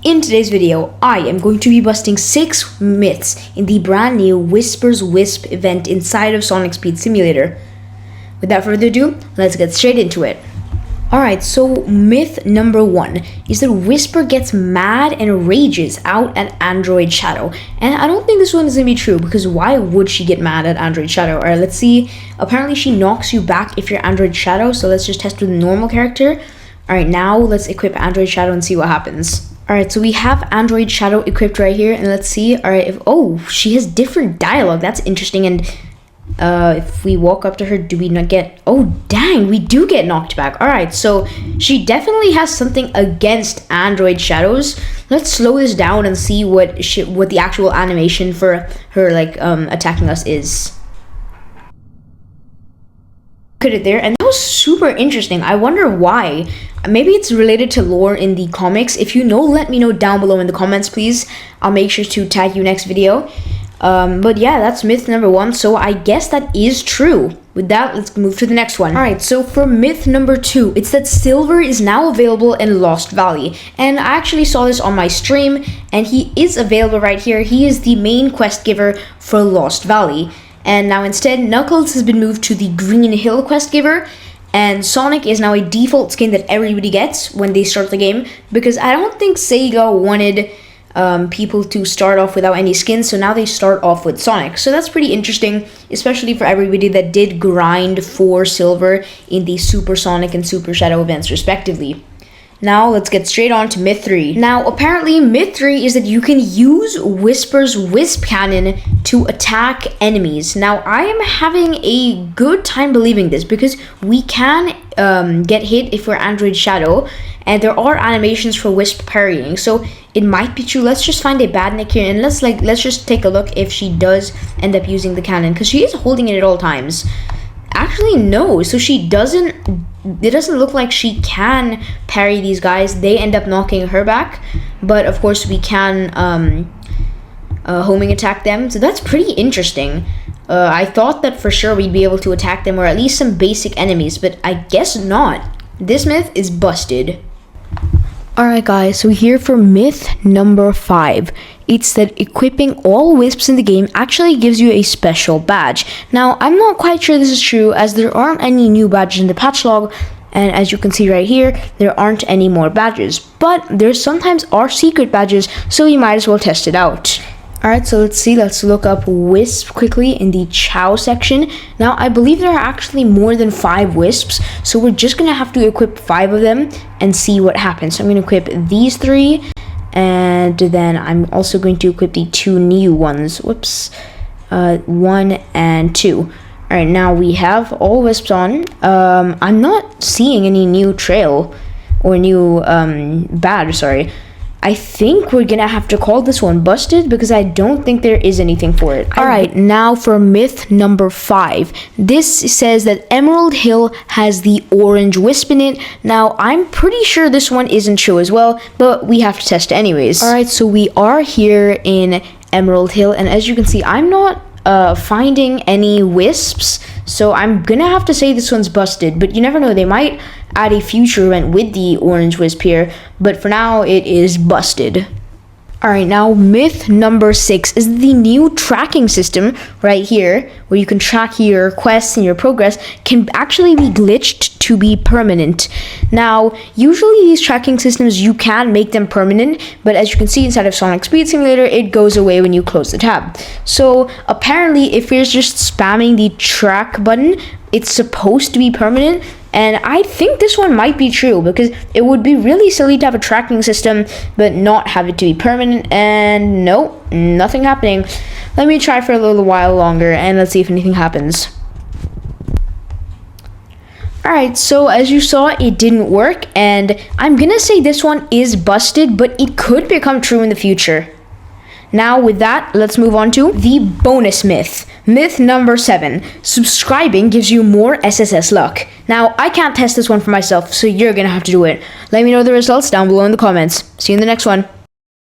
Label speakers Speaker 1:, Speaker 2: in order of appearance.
Speaker 1: In today's video, I am going to be busting 6 myths in the brand new Whispers Wisp event inside of Sonic Speed Simulator. Without further ado, let's get straight into it. Alright, so myth number 1 is that Whisper gets mad and rages out at Android Shadow. And I don't think this one is going to be true, because why would she get mad at Android Shadow? Alright, let's see. Apparently she knocks you back if you're Android Shadow, so let's just test with a normal character. Alright, now let's equip Android Shadow and see what happens. Alright, so we have Android Shadow equipped right here, and let's see. Alright, she has different dialogue. That's interesting. And if we walk up to her, do we not get... Oh, dang, we do get knocked back. Alright, so she definitely has something against Android Shadows. Let's slow this down and see what the actual animation for her, attacking us is. Look at it there, and that was super interesting. I wonder why. Maybe it's related to lore in the comics. If you know, let me know down below in the comments, please. I'll make sure to tag you next video. But yeah, that's myth number 1, so I guess that is true. With that, let's move to the next one. Alright, so for myth number 2, it's that Silver is now available in Lost Valley. And I actually saw this on my stream, and he is available right here. He is the main quest giver for Lost Valley. And now instead, Knuckles has been moved to the Green Hill quest giver. And Sonic is now a default skin that everybody gets when they start the game, because I don't think Sega wanted people to start off without any skins, so now they start off with Sonic. So that's pretty interesting, especially for everybody that did grind for Silver in the Super Sonic and Super Shadow events respectively. Now let's get straight on to myth 3. Now apparently myth 3 is that you can use Whisper's Wisp Cannon to attack enemies. Now I am having a good time believing this, because we can get hit if we're Android Shadow, and there are animations for Wisp parrying, so it might be true. Let's just find a badnik here, and let's just take a look if she does end up using the cannon, because she is holding it at all times. Actually no, so it doesn't look like she can parry these guys. They end up knocking her back, but of course we can homing attack them, so that's pretty interesting. I thought that for sure we'd be able to attack them, or at least some basic enemies, but I guess not. This myth is busted. Alright guys, so here for myth number 5. It's that equipping all Wisps in the game actually gives you a special badge. Now, I'm not quite sure this is true, as there aren't any new badges in the patch log, and as you can see right here, there aren't any more badges. But there sometimes are secret badges, so you might as well test it out. Alright, so let's look up Wisp quickly in the Chow section. Now, I believe there are actually more than 5 Wisps, so we're just going to have to equip 5 of them and see what happens. So I'm going to equip these 3, and then I'm also going to equip the 2 new ones. Whoops. 1 and 2. Alright, now we have all Wisps on. I'm not seeing any new trail or new badge, sorry. I think we're gonna have to call this one busted, because I don't think there is anything for it. Alright, now for myth number 5. This says that Emerald Hill has the orange wisp in it. Now, I'm pretty sure this one isn't true as well, but we have to test it anyways. Alright, so we are here in Emerald Hill, and as you can see, I'm not finding any wisps, so I'm gonna have to say this one's busted, but you never know, they might add a future event with the orange wisp here, but for now it is busted. Alright, now myth number 6 is the new tracking system right here, where you can track your quests and your progress, can actually be glitched to be permanent. Now, usually these tracking systems, you can make them permanent, but as you can see inside of Sonic Speed Simulator, it goes away when you close the tab. So apparently, if you're just spamming the track button, it's supposed to be permanent. And I think this one might be true, because it would be really silly to have a tracking system but not have it to be permanent, and nope, nothing happening. Let me try for a little while longer and let's see if anything happens. Alright, so as you saw, it didn't work, and I'm gonna say this one is busted, but it could become true in the future. Now with that, let's move on to the bonus myth. Myth number 7. Subscribing gives you more SSS luck. Now, I can't test this one for myself, so you're gonna have to do it. Let me know the results down below in the comments. See you in the next one.